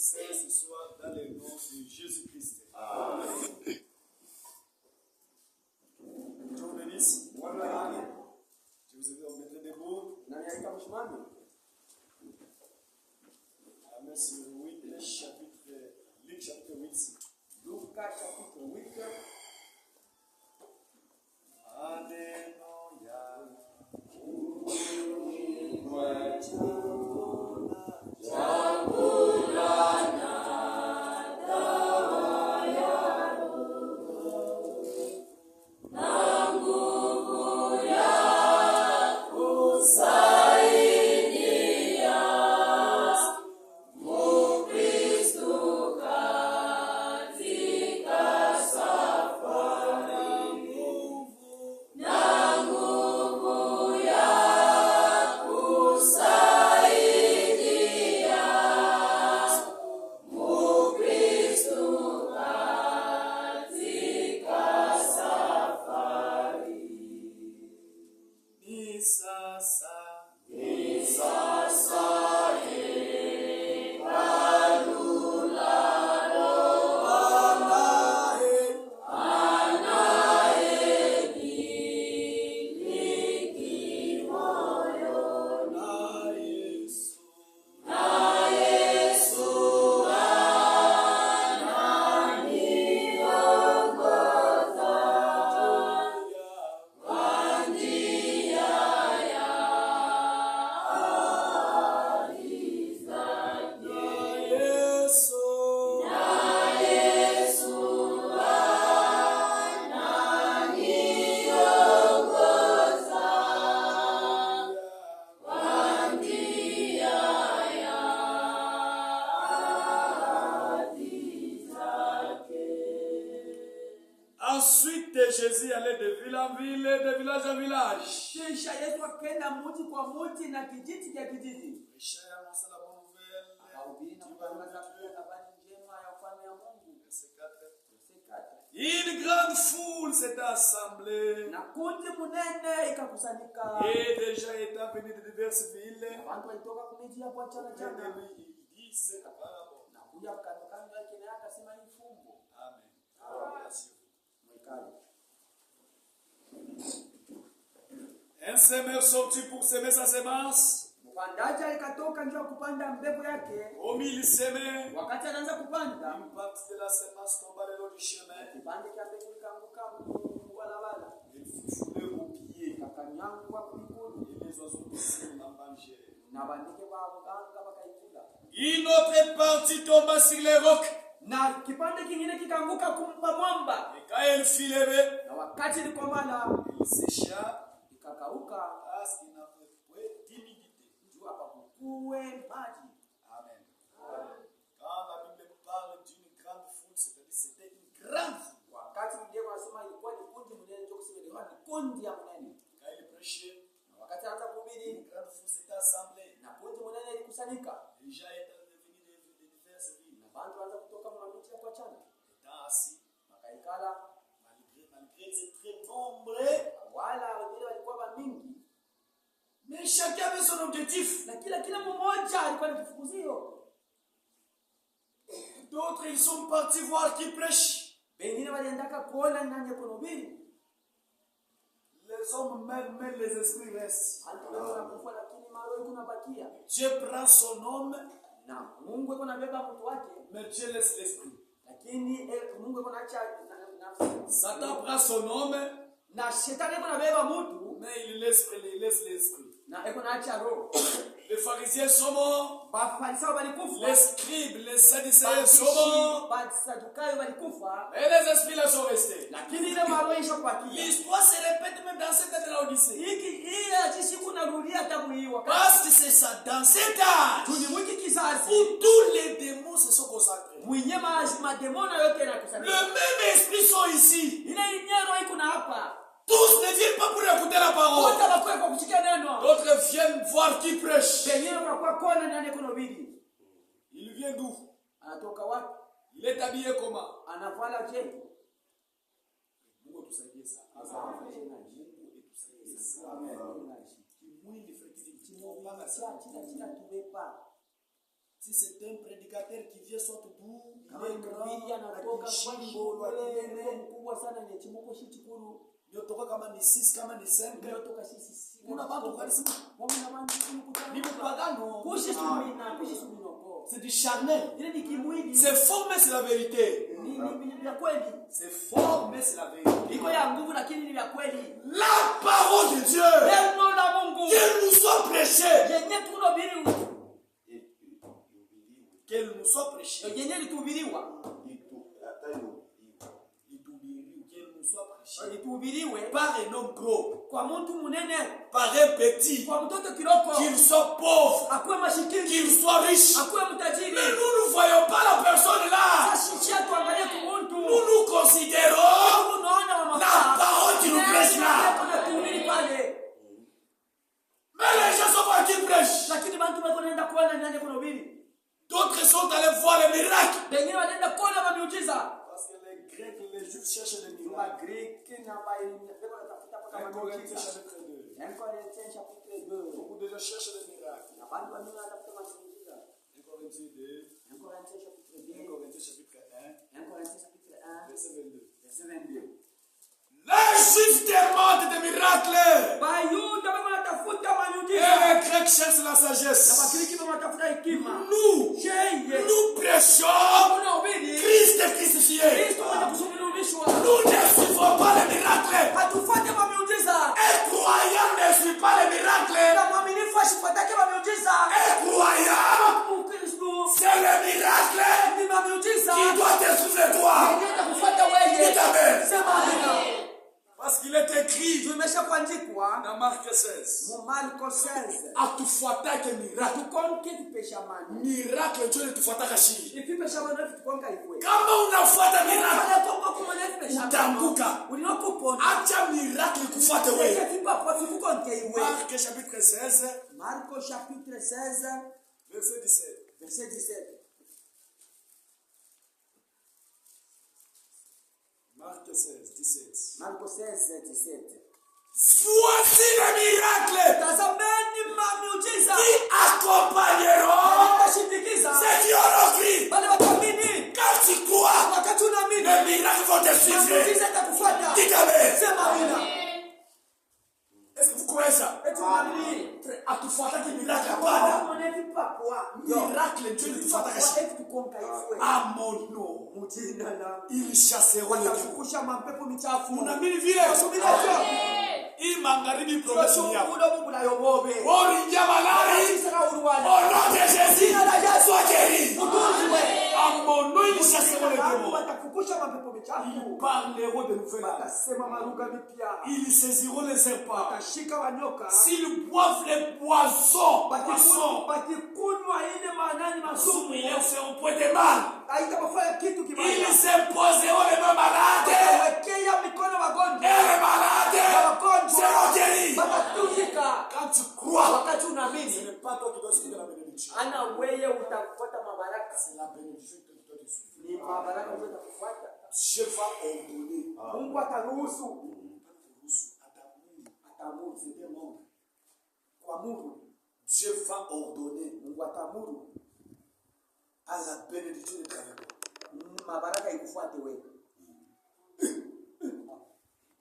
versets ce soir dans le nom de Jésus-Christ. Amen. Dieu vous bénisse. Je vous invite à vous mettre debout. Amen. Sur Luc chapitre 8. Lucas chapitre 8. Ensuite, Jésus allait de ville en ville, de village en village. Kisha Yesu akaenda mji kwa mji na kijiji kwa kijiji. Prêchait, annonçait la bonne nouvelle. Akahubiri na kutangaza habari njema ya ufalme wa Mungu. Verset 4. Une grande foule s'était assemblée. Na kundi munene ikakusanyika. Et déjà étant venus de diverses villes. Watu walitoka kumiji hapo achana chana. Il dit c'est la parabole. Na kuja kando yake na akasema hii fumbo. Amen. Un semeur sortit pour semer sa semence. Mpandaji alikatoka njoo kupanda mbegu yake. Au milieu semé. Wakati anaanza kupanda, une partie de la semence tomba le long du chemin. Kipande cha mbegu kikaanguka barabara. Il fut foulé au pied. Kakanyangwa kulikuni. Et les oiseaux poussèrent l'en manger. Na bandike ba mganga bakaikula. Une autre partie tomba sur les rocs. Na kipande kingine kikaanguka kumba mwamba. Et quand elle fut levée, na wakati ilikomana, il sécha. Ikakauka. Parce qu'il n'avait point d'humidité. Juu hapakuwe maji. Amen. Quand la Bible parle d'une grande foule, c'est-à-dire c'était une grande foule. Wakati Biblia inasema ilikuwa ni kundi mnene, ndio kusema ilikuwa ni kundi ya mnene. Quand il prêchait, wakati anaanza kuhubiri, une grande foule s'était assemblée. Na kundi mnene ilikusanyika. Les gens étaient venus de diverses villes. Na watu wanaanza kutoka mji kwa chana. Étant assis, wakaikala, malgré ces très nombreux, wala wengine walikuwa mingi. Mais chacun avait son objectif. Na kila mmoja alikuwa na kifukuzio. D'autres ils sont partis voir qui prêche. Wengine waliendaka kuona nani kuhubiri. Les hommes même les esprits restent. Dieu prend son homme, na Mungu yuko anabeba mtu wake, mais Dieu laisse l'esprit. Lakini Mungu yuko anaacha nafsi. Satan prend son homme, na shetani yuko anabeba mtu, mais il laisse l'esprit. Na yuko anaacha roho. Les pharisiens sont morts. Les scribes, les sadducéens sont morts. Et les esprits là sont restés. L'histoire se répète même dans cette âge de l'Odyssée. Parce que c'est ça, dans cet âge, où tous les démons se sont concentrés. Le même esprit sont ici. Tous ne viennent pas pour écouter la parole. D'autres viennent voir qui prêche. Il vient d'où? Il est habillé comment? Si c'est un prédicateur qui vient soit doux, Kama ni mhubiri anatoka kwa Ngolo akilele mkubwa sana ni chimoko shichikuru. yotoka kama ni 6 kama ni 5 Yotoka sisi. kuna watu kanisa Wamna bantu kukutana. ni mpagano Kushi sumina ko. c'est du charnel Ile ni kimwili. c'est faux mais c'est la vérité Ni ya kweli. c'est faux mais c'est la vérité Iko ya nguvu lakini ni ya kweli. la parole de Dieu Neno la Mungu. qu'elle nous soit prêchée Yenye tunahubiri. qu'elle nous soit prêchée Yenye lituhubiriwa. qu'elle nous soit prêchée Lituhubiriwe par un homme gros kwa mtu munene, par un petit kwa mtoto kiloko. qu'il soit pauvre Akuwe mashikiri. qu'il soit riche Akuwe mtajiri. mais nous ne voyons pas la personne là Sasa tuangalie kwa mtu. nous nous considérons Unaona mama. la parole qui nous prêche là Tunahubiri pale. mais les gens sont pas qui prêchent Lakini bantu bako naenda kuona nani kunahubiri. d'autres sont allés voir les miracles Wengine wanaenda kuona miujiza. parce que les Grecs les Juifs cherchent des Kwa miracles Greek na ba beko natafuta paka 1 Corinthiens miujiza. chapitre 2 1 Corinthiens chapitre 2. beaucoup de gens cherchent des miracles Na bantu wengine wanatafuta miujiza. 1 Corinthiens 2 1 Corinthiens chapitre 1 2. Corinthiens chapitre 1 1 Corinthiens chapitre 1 verset 22 verset 22. les Juifs demandent des miracles Bayuda beko natafuta et miujiza. les Grecs cherchent la Na sagesse Bagiriki beko natafuta hekima. nous Yeye. nous prêchons Unahubiri. Christ crucifié Kristo mwenye kusulubishwa. nous ne suivons pas les miracles Hatufuate miujiza. un croyant ne suit pas les miracles Na mwaminifu asifuatake miujiza. un croyant Mkristo c'est le miracle ni miujiza. qui doit te suivre toi Nenda kufuata wewe. Dites amen. Sema amina. parce qu'il est écrit Tumesha kuandikwa dans Marc 16 mu Marko 16. atufuatake miracle Tukonke vipeshamani. miracle ndio inatufuataka shii Ipi peshamani tukonka ifwe. kama unafuata miracle Kama kongo kumana vipeshamani. Utanguka. Ulinokupona. acha miracle kufuate wewe Eke vipa kwa tukonke iwe. Marc chapitre 16 Marko chapitre 16 verset 17 verset 17. Marc 16 17 Marko 16 17. voici les miracles Tazameni miujiza. qui accompagneront Watashindikiza. ceux qui auront cru Wale watamini. quand tu crois Wakati unaamini. les miracles vont te suivre Miujiza itakufuata. dites amen Sema amina. est-ce que vous croyez ça Eti unaamini. atufuatake miracle hapana Mwana vipapwa. miracle ndio inatufuataka shii Eti tukonka ifwe. à mon nom Mujina la. ils chasseront les démons Watafukusha mapepo michafu. unaamini vile hii magharibi promotion yao oringia malari au nom de Jésus sois guéri à mon nom ils chasseront les démons watafukusha mapepo ils michafu. parleront de nouvelles langues Watasema malugha mipya. ils saisiront les serpents Watashika wanyoka. s'ils boivent les poissons Wakikunywa ile manani masumu. ils ne seront point de mal Haitafanya kitu kibaya. ils imposeront les mains malades Watawekea mikono et wagonjwa. les malades seront guéris Watatuzika. quand tu crois Wakati ce unaamini. n'est pas toi qui dois suivre la bénédiction Ana wewe utafuata mabaraka. c'est la bénédiction que tu dois te suivre Ni mabaraka ndio utakufuata. Dieu va ordonner Mungu ataruhusu. Atamuru, c'est un monde. Kuamuru. Dieu va ordonner Mungu atamuru. à la bénédiction de travail. Mabaraka ikufuate wewe.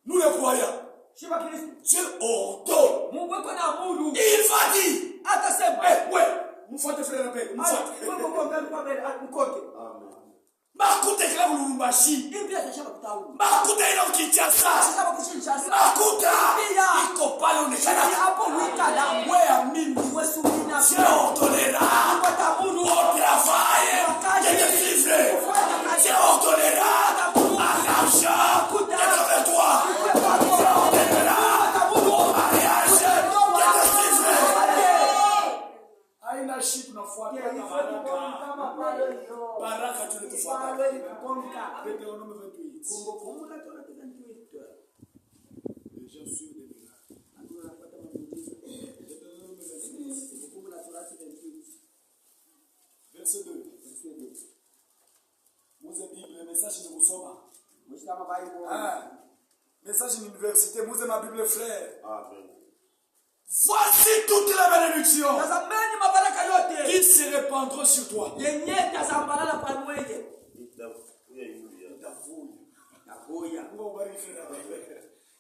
Nous les croyants, Shiba Kristo. Dieu ordonne. Mungu wako na amuru. Il va dire, Atasema. ouais, nous faut te faire la paix. Mungu kwa mbele kwa mbele mkoke. Makuta kila Lubumbashi. Hivi atashaba kutaulu. Makuta ino Kinshasa. Sasa kushinshasa. Makuta Pia. iko pale onekana. Hapo wika na Wewe amini. wewe subina. Dieu ordonnera Mungu atamuru. au travail de te suivre. Dieu ordonnera à l'argent d'être toi. Dieu ordonnera au mariage de te suivre. Haina shida tunafuata baraka. Baraka tunatufuata. Deutéronome 28. Les gens suivent les miracles. Deutéronome 28. Verset 2. Muze Bible, message ni kusoma. Message université, muze ma Bible frère. Amen. Voici toutes les bénédictions Tazameni mabaraka yote qui se répandent répandront sur toi.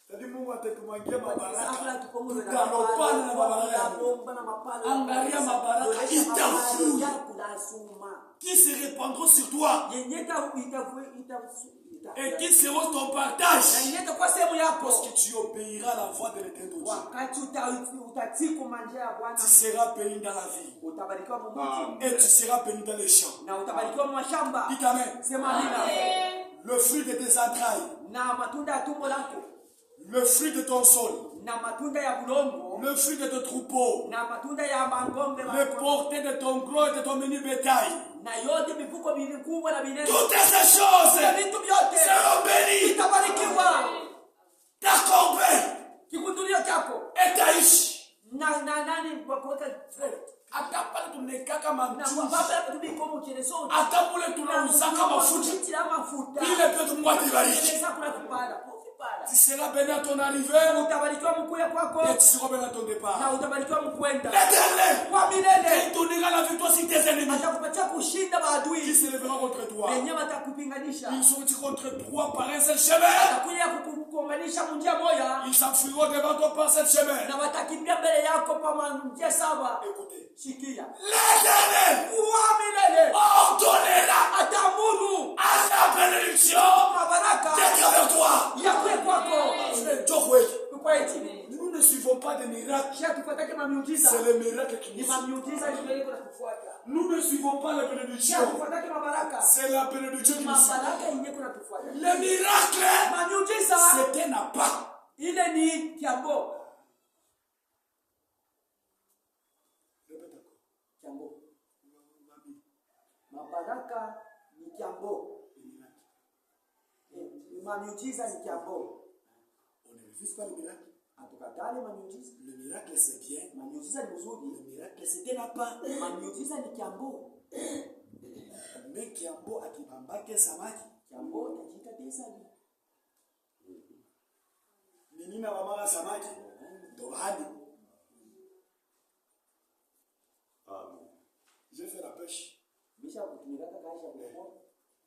C'est-à-dire, Mungu atatumwagia mabaraka. Tutalopana na mabaraka. Angalia mabaraka itafuya qui se répandront sur toi et qui seront ton partage parce que tu obéiras à la voix de l'Éternel. Tu seras béni dans la vie et tu seras béni dans les champs. Dites amen. Le fruit de tes entrailles, le fruit de ton sol, le fruit de ton troupeau, le porté de ton gros et de ton mini bétail, toutes ces choses seront bénies. Ta corbeille et ta ishi. Ata pale tunekaka mamchuzi. Ata pale tunauzaka mafuta. Ile pia tumwati bariki. Tu seras béni à ton arrivée et tu seras béni à ton départ. L'Éternel il donnera la victoire sur tes ennemis qui se lèveront contre toi. Ils sont contre toi par un seul chemin. Ils s'enfuiront devant toi par ce chemin. Écoutez. L'Éternel ordonnera à la bénédiction d'être avec toi. Nous ne suivons pas des miracles. C'est les miracles qui nous suivent. Nous ne suivons pas la bénédiction. C'est la bénédiction qui nous suit. Le miracle, c'est un appât. Mabaraka ni kiambo. Mamiujiza ni kiambo. On ne refuse pas le miracle. Atukatale mamiujiza. Le miracle c'est bien. Mamiujiza ni mzuri. Le miracle c'est un appât. Mamiujiza ni kiambo. Mais kiambo akibambake samaki. Kiambo tajika desali. Nini na mama samaki? Dohani. J'ai fait la pêche. Bisha kutumikaka kaisha kwa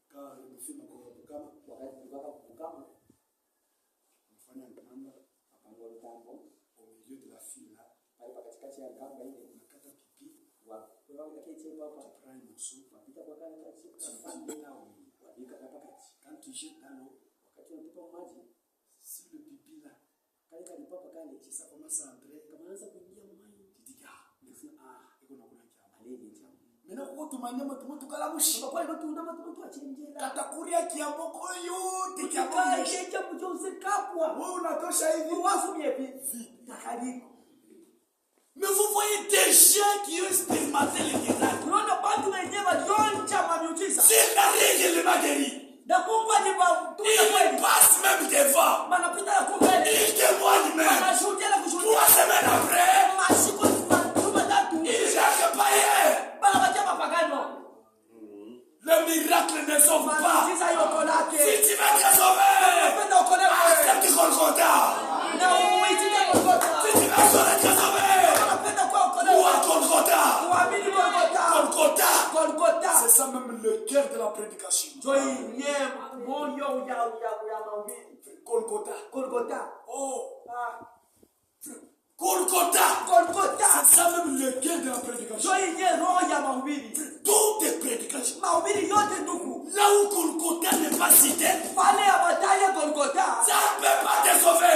car le film kukama wakati tulipaka kukama mfanya ngamba apango tambo au milieu de la file là pale katikati ya ngamba ile unakata pipi wa kwa kile chemba hapa prime musu unapita kwa kale katikati là wadika hapa kati quand tu jettes dans l'eau wakati unatupa maji si le pipi là kale kalipapa kale si ça commence à entrer kama anaanza kuingia maji tu dis iko na kuna kiama alele chama mena ko tumanyama tukala mushi kwa kweli watu ndama tu achenjela katakuria kiamboko yote kiamboko chenja mjose kapwa wewe unatosha hivi wafu miepi takaliku. Mais vous voyez des gens qui ont expérimenté les miracles. S'il n'a rien qui les guéri, il passe même devant. Il témoigne même. 3 semaines après, il jette païen. Le miracle ne sauve pas. Si tu veux te sauver, accepte Golgotha. Si tu veux te sauver, Golgotha. C'est ça même le cœur de la prédication. Golgotha. Oh. Golgotha. C'est ça même le cœur de la prédication. Toutes les prédications. Là où Golgotha n'est pas cité, ça ne peut pas te sauver.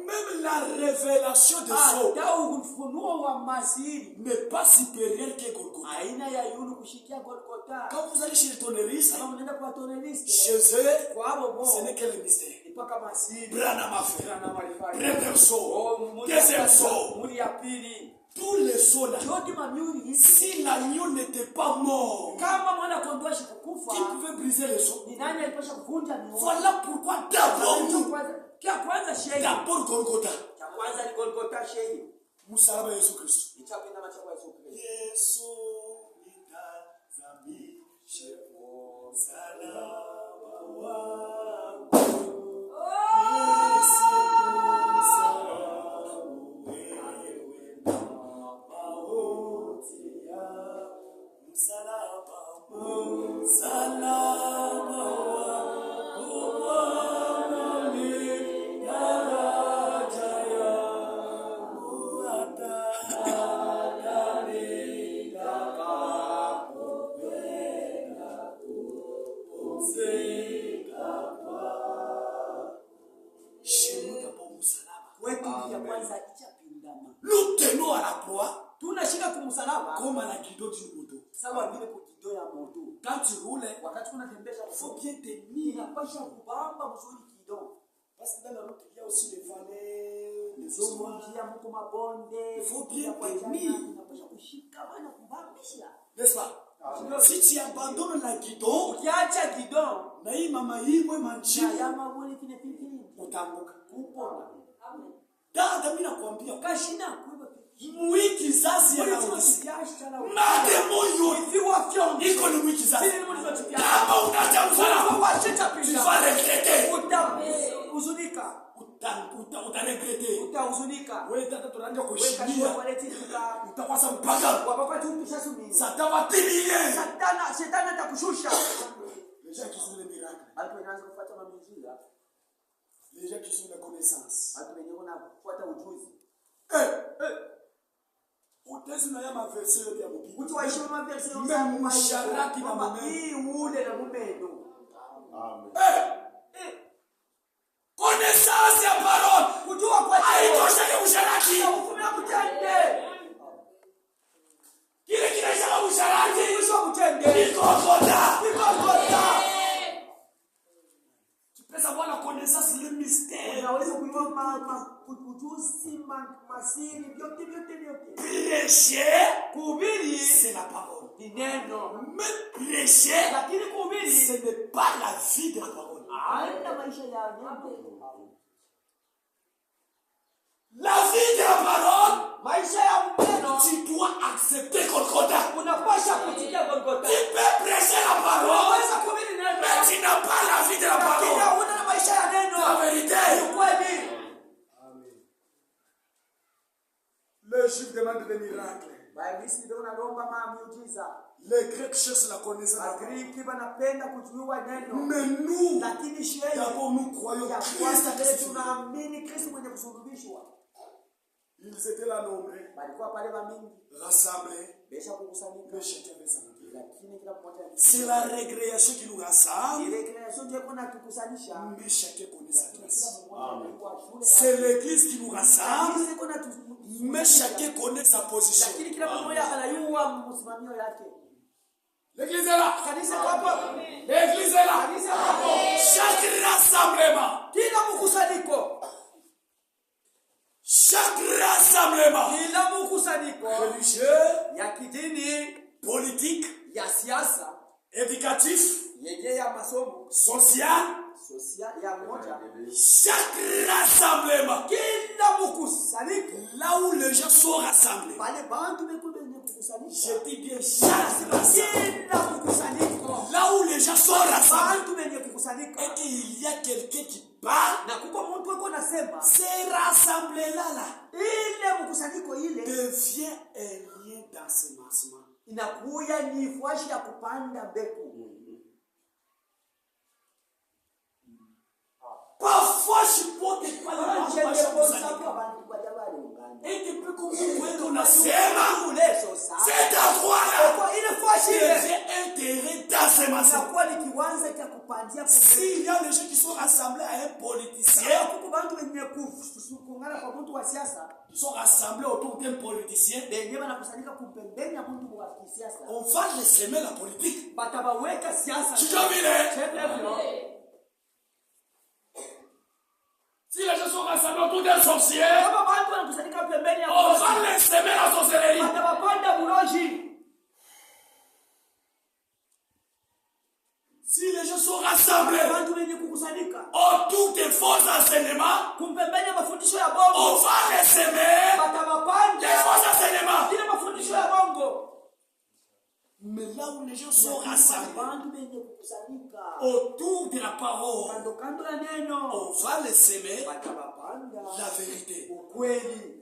Même la révélation de Dieu n'est pas supérieure que Golgotha. Quand vous allez chez les tonneristes, chez eux, ce n'est que le mystère. Branham a fait. Premier saut, deuxième saut. Tous les sauts là, si l'agneau n'était pas mort, qui pouvait briser les sauts? Voilà pourquoi d'abord Golgotha. Musalaba Yesu Kristo. Yesu nitazami shepo salaba wako. Yesu salaba wewe na mauti ya unashika kumsalaba comme à la guidon d'une moto. sawa vile kukido ya moto. Quand tu roules, Wakati unatembesha il faut bien tenir. inapasha kubamba mzuri kidogo. Parce que dans la route, il y a aussi des vallées, des Somo ossements. njia mko mabonde. Il faut bien kwa jana, tenir. inapasha kushika bana kubambisha. N'est-ce pas? Si tu abandonnes la guidon, Ukiacha gidon na hii mama hii manchi, na yama wole kile pilipili utaanguka. kupona. Amen. Dada, mimi nakwambia, Kashina kuiba mwiki zazi ya Laodicea. Made moyo Ifiwa fyongo. iko ni mwiki zazi. Sisi ni mtu tukia. Kama unaja msalaba, Wachecha tu pisha. vas regretter. Utahuzunika. Utaregretter. Utahuzunika. Wewe dada, tunaanza Weka kushikia. kwa leti tuka. Utakwasa mpaka. Wapapa tu tushasumini. Satawatilie. Shetani atakushusha. Les gens qui sont les miracles. Watu wanaanza kufuata mamiujiza. Les gens qui sont les connaissances. Watu wenyewe wanafuata ujuzi. Utezi na yama verse yote ya mupiki. Mtu waishi na verse yote. Même msharati na mama mume. hii ule na mumendo. Amen. Connaissance ya parole. Kujua kwa Haitosheki usharati. hukumu mtende. Kile kinaisha usharati. Mwisho mtende. Ikokota. Ikokota. Tu peux savoir la connaissance, le mystère. Unaweza kujua ujuzi masiri vyote. Prêcher, Kuhubiri c'est la parole. ni neno. Mais prêcher, Lakini ce kuhubiri n'est pas la vie de la parole. haina maisha ya neno. La vie de la parole, Maisha ya neno tu dois accepter Golgotha. unapasha kutikia Golgotha. Tu peux prêcher la parole, Unaweza kuhubiri neno. mais tu n'as pas la vie de la Lakini parole. hauna na maisha ya neno. La vérité. Ni kweli. Les Juifs demandent des miracles. Waisraeli ndio wanaomba miujiza. Les Grecs cherchent la connaissance. Wagriki wanapenda kujua neno. Mais nous, Lakini sheria d'abord, nous croyons ya Christ kwanza a yetu crucifié. tunaamini Kristo mwenye kusulubishwa. Ils étaient là nombreux, Walikuwa pale mingi. rassemblés, Besha kukusanyika. mais chacun avait sa vie. Lakini kila mmoja C'est la récréation qui nous rassemble, ile création ndio kuna tukusanisha. mais chacun connaît sa place. Amen. C'est l'église qui nous rassemble, Lakini kuna mais chacun connaît sa position. lakini kila mmoja anayua msimamio yake. L'église est là. Kanisa hapo. L'église est là. Kanisa hapo. Chaque rassemblement, Kila mkusanyiko. chaque rassemblement, Kila mkusanyiko religieux, ya kidini, politique, ya siasa, éducatif, yenye ya masomo, social, ya moja. chaque rassemblement, Kila mkusanyiko là où les gens sont rassemblés. pale bantu beko benye kukusanyisha. Je dis bien chaque rassemblement, Kila mkusanyiko là où les gens sont rassemblés. bantu benye kukusanyika. Et qu'il y a quelqu'un qui parle, Na kuko mtu wako nasema ces rassemblés-là ile mkusanyiko ile devient un lien d'ensemencement. inakuya ni fuashi ya kupanda mbegu. Parfois, je peux te parler de Nje la ndipo passion. sababu abantu kwa jabali ungana. Et depuis que nous nasema, Uleso sasa. c'est à quoi Kwa ile fuashi ile devient un terrain d'ensemencement. inakuwa ni kiwanja cha kupandia S'il y a des gens qui sont rassemblés à un politicien, kuko bantu wenye kungana kwa mtu wa siasa qui sont rassemblés autour d'un politicien, benye banakusanyika kupembeni ya mtu wa kisiasa, on va les semer la politique. batabaweka siasa. Tu as vu, hein? Chef Si les gens sont rassemblés autour d'un sorcier, kama bantu wanakusanyika pembeni ya on va les semer la sorcellerie. batabapanda buloji. Si les gens sont rassemblés Bantu wenye kukusanyika autour des faux enseignements, kumpembeni ya mafundisho ya on bongo, va les semer batabapanda les faux enseignements. ile mafundisho ya bongo. Mais là où les gens sont rassemblés Bantu wenye kukusanyika autour de la parole, kando kando ya neno, on va les semer batabapanda la vérité. ukweli.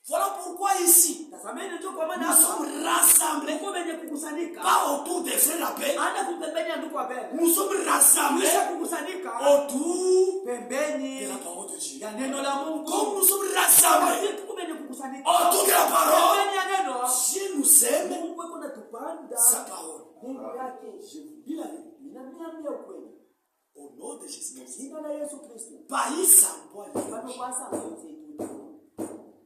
Voilà pourquoi ici, Tazameni ndio kwa nous maana hapa sommes rassemblés Mungu wenye kukusanyika pas autour des frères à paix, hata kumpembeni ya ndugu wa bebe. nous sommes rassemblés Kisha kukusanyika autour pembeni de la parole de Dieu. ya neno la Mungu. Comme nous sommes rassemblés Wakati tuko wenye kukusanyika autour de la parole, pembeni ya neno, Dieu nous sème Mungu yuko natupanda sa parole. Mungu yake. Je vous dis la vérité. Ninaniambia ukweli. Au nom de Jésus-Christ. Jina la Yesu Kristo. Païs en bois. Bado basa mzee.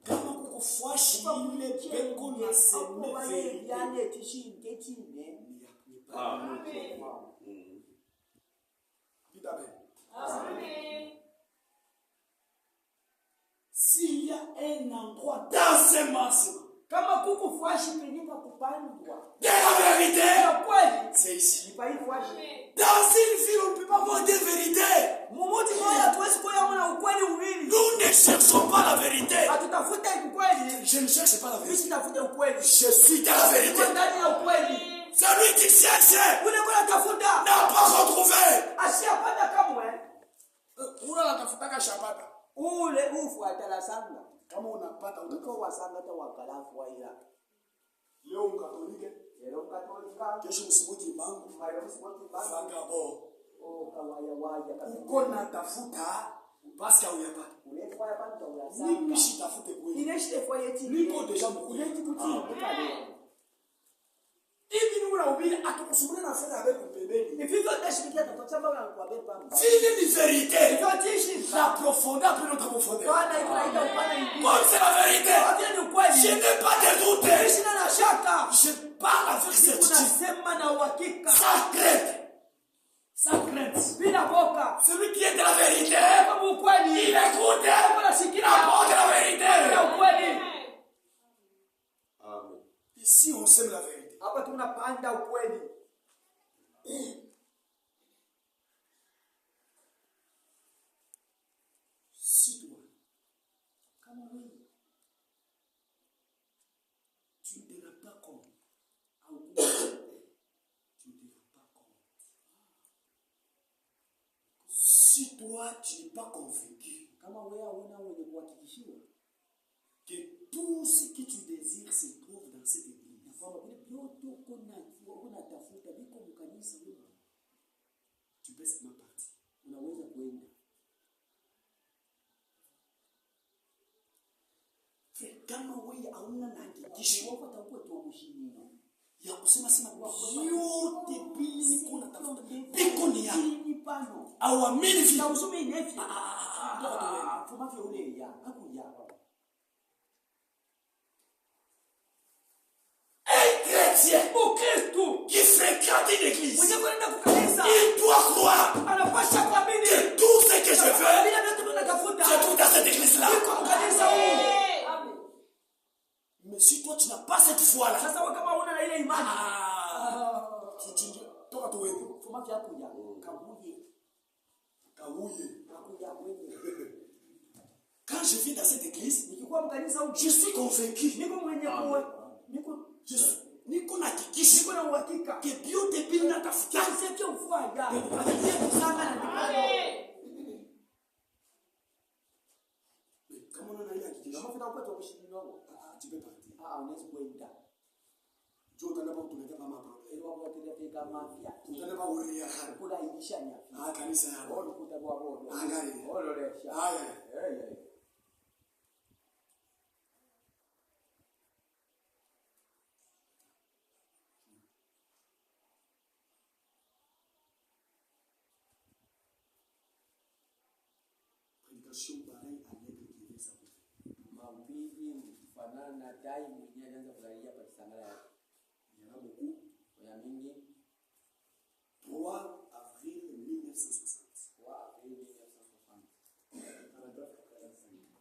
Kama kuko kufuashi ile peko na seme verite. Amen. S'il y a un endroit dans ce massif kama kuku fuashi penyika kupandwa de la vérité, c'est ici. Dans une ville, on ne peut pas voir des vérités. Nous ne cherchons pas la vérité. Je ne cherche pas la vérité. Je suis dans la vérité. Celui qui cherche n'a pas retrouvé. Ule ufuata la sanga. Kama unapata uko wasanga hata wakalafu waila. Leo mkatolike. Leo mkatolika. Kesho msibuti bangu. Mara msibuti bangu. Sanga bo. Kawaya waja kabisa. Uko natafuta basi hauyapata. Unafanya panda unasanga. Mimi sitafute kweli. Inaishi kwa yeti. Niko deja mkule. Hivi ni unahubiri atakusumbua na fedha yako pembeni. Ifiko ndashirikia tatachamba na kuwabeba mbali. Fini ni vérité. Yotishi la profondeur après notre profondeur. Bwana ikaida upana hivi. Comme c'est la vérité. Je n'ai pas de doute. Sina na shaka. Je parle avec certitude. Unasema na uhakika. Sans crainte. Sans crainte. Bila boka. Celui qui est de la vérité. Kama ukweli. Il écoute. Unasikia. La parole de la vérité. Bila ukweli. Amen. Ici on sème la vérité. Hapa tunapanda ukweli. Si toi, kama wewe, tu ne te rends pas compte, tu ne te rends pas compte. Si toi, tu n'es pas convaincu, kama wewe hauna wewe kuhakikishiwa que tout ce que tu désires se trouve dans cette église. Tu peux seulement partir. Unaweza kuenda. Kama wewe hauna na hakikisho utakuwa tu mshindi. ya kusema yote bili niko natafuta biko ni ya pano awamini na usome nefi fuma vya ule ya hakuja chrétien au Christ qui fréquente une église, il doit croire que tout ce que je veux, je trouve dans cette église-là. Mais si toi tu n'as pas cette foi-là, quand je viens dans cette église, je suis convaincu. Niko na hakikisho. Niko na uhakika. Que vyote bila natafuta. Sasa ufuaja. Sana na kama unaona ile hakikisho. Kama kuna upate kushindwa wao. Tu peux partir. Unaweza kuenda. Jo utaenda pa kutuletea kama problem. Ile wao watelea kama mafia. Utaenda pa uria hapa. Kula ibishanya. Kanisa yako. Wao kutakuwa wao. Angalia. Ololesha. Haya. Pareil à l'être qui vient sa vie. Mahubiri kufanana na dai mwenyewe anaanza kulalia pa kisangala yake. Il y en a beaucoup. Kuna mingi. 3 avril 1960. 3 avril 1960.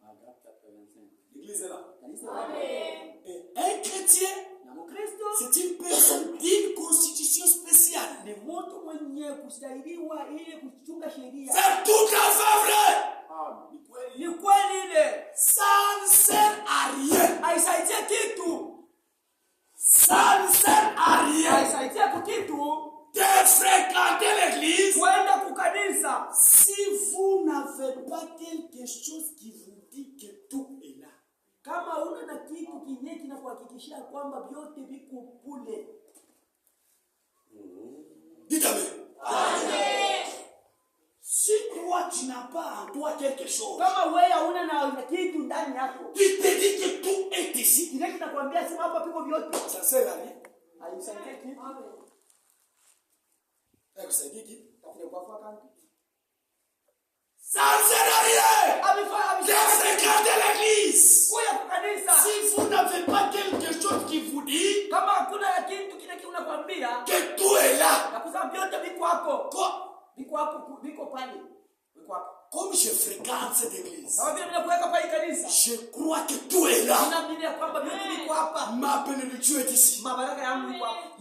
Paragraphe 85. L'église est là. Amen. Et un chrétien, c'est une personne d'une constitution spéciale. Ni mtu mwenye kustahiliwa ili kuchunga sheria. C'est tout à fait vrai. Ni kweli ile. Ça ne sert à rien. Haisaidia kitu. Ça ne sert à rien. Haisaidia kitu. De fréquenter l'église. Kwenda kukanisa. Si vous n'avez pas quelque chose qui vous dit que tout est là. Kama una na kitu kinye kinakuhakikishia kwamba vyote viko kule. Dites amen. Amen. Si toi tu n'as pas en toi quelque chose, kama wewe una na kitu ndani yako, tu te dis que tout est ici, kile kinakwambia sema hapa piko vyote, ça sert à rien. Haisaidii kitu. Haisaidii kitu. Tafuta kwa kanti. Ça ne sert à rien de fréquenter l'église. Si vous n'avez pas quelque chose qui vous dit que tout est là. Comme je fréquente cette église, je crois que tout est là. Ma bénédiction est ici.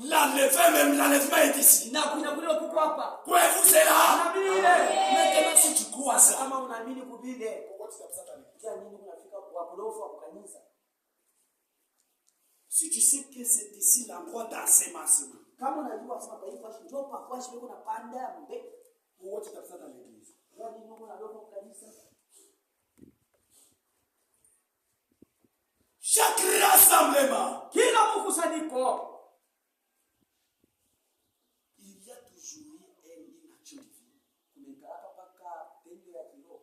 L'enlèvement est ici. Croyez-vous cela? Maintenant, si tu crois ça, si tu sais que c'est ici l'endroit d'enseignement, pourquoi tu t'absentes dans l'église? Chaque rassemblement, il y a toujours une action divine. Au-delà des croyants.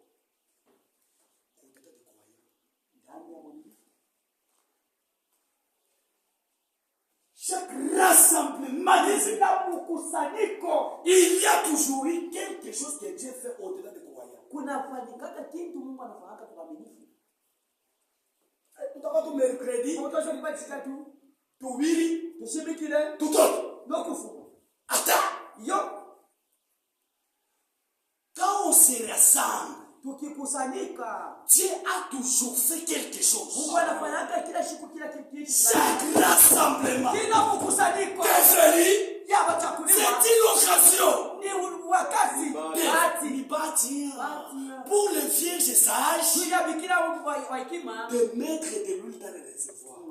Chaque rassemblement des églises, il y a toujours eu quelque chose que Dieu fait au-delà des croyants. Tout à l'heure, mercredi, tout oui, tout autre. Attends. Quand on se rassemble, Dieu a toujours fait quelque chose. Chaque rassemblement c'est une occasion de bâtir pour les vierges sages de mettre de l'huile dans les réservoirs.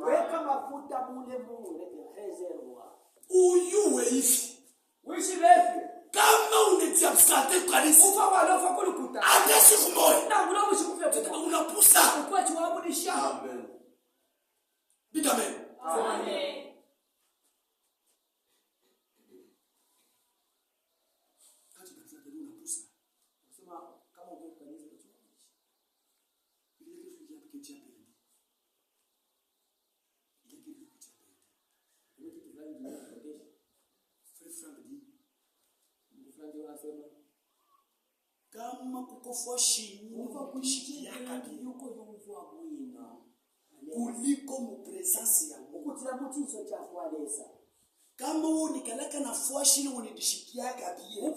Où est-il? Kama unetiabsate kanisa hata siku moja unapusa. Amen. Big amen. Amen. Kama kukofa shini kushikiaka kuliko mupresence ya Mungu. Kama unikalaka na fuashi unishikiaka bie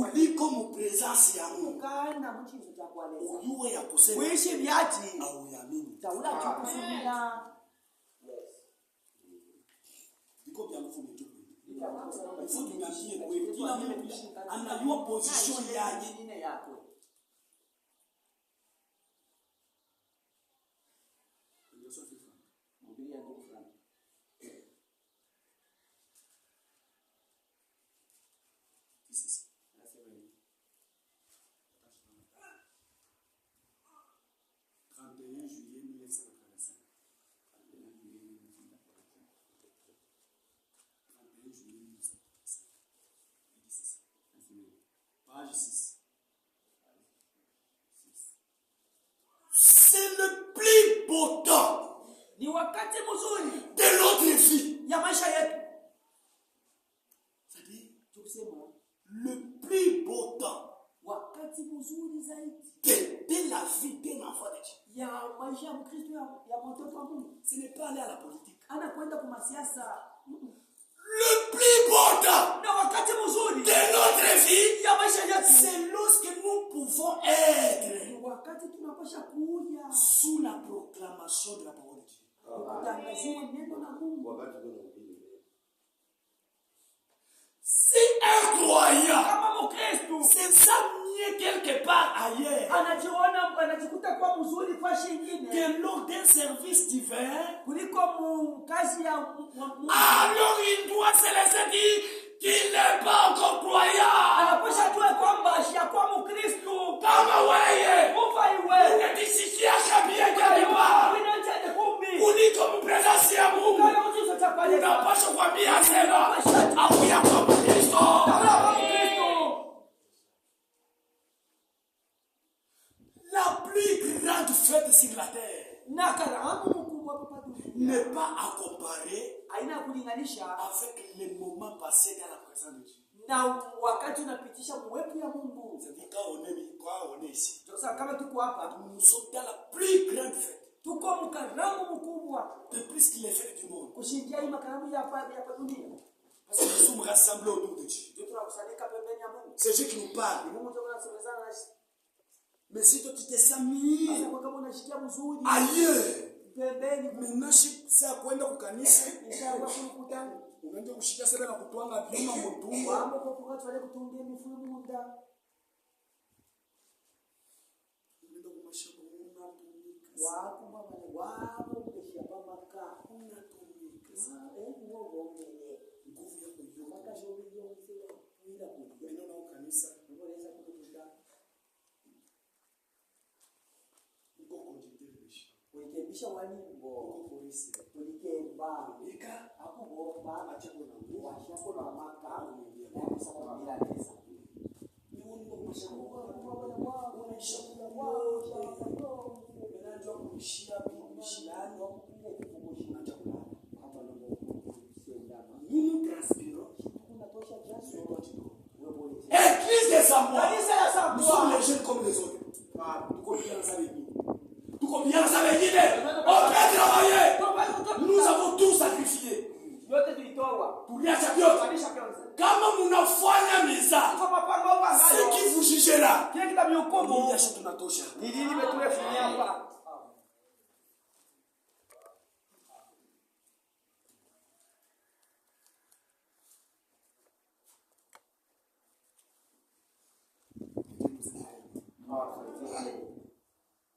kuliko mupresence ya Mungu. Uyuwe ya kusema au yamini. Iko bien nguvu mtu. Il faut imaginer que kila mtu anajua position yake. C'est le plus beau temps de notre vie. C'est-à-dire, le plus beau temps de la vie d'un enfant de Dieu. Ce n'est pas aller à la politique. Le plus beau temps de notre vie, c'est lorsque nous pouvons être sous la proclamation de la parole de Dieu. Si un croyant c'est ça mieux quelque part ailleurs que lors d'un service divin, alors il doit se laisser dire qu'il n'est pas encore croyant. Kama wewe unajisikia kabia kariba kuliko mpresence ya Mungu, unapaswa kuambia sema akuya kwa Kristo. La plus grande fête sur la terre n'est pas à comparer avec les moments passés dans la présence de Dieu. Na wakati unapitisha uwepo ya Mungu. Sasa kama tuko hapa, nous sommes dans la plus grande fête. Tuko mkaramu mkubwa. De plus qu'il est fait du monde. Kushindia hii makaramu ya hapa dunia. Parce que nous sommes rassemblés autour de Dieu. C'est Dieu qui nous parle. Mais si toi tu te sens mis ailleurs, maintenant c'est à kwenda kukanisa. Unaenda kushika sasa na kutwanga viuno mtumbo. Unaenda kumashamba Ulikebisha walimbo ulikemba akubomba washako na maka na kusoma bila pesa mungu mshangwa kwa unashaka wao menajua kushia bishilani wa kupiga kifumoshi na chakula hapa ndio siendama nini transpiro tunatosha jasho Église de Samoa. Nous Nous sommes les jeunes comme les autres. Tout combien ça veut dire? On peut travailler. Nous avons tout sacrifié. Tuliacha vyote. Kama mnafanya miza, ce qui vous jugera. Tuliacha tunatosha.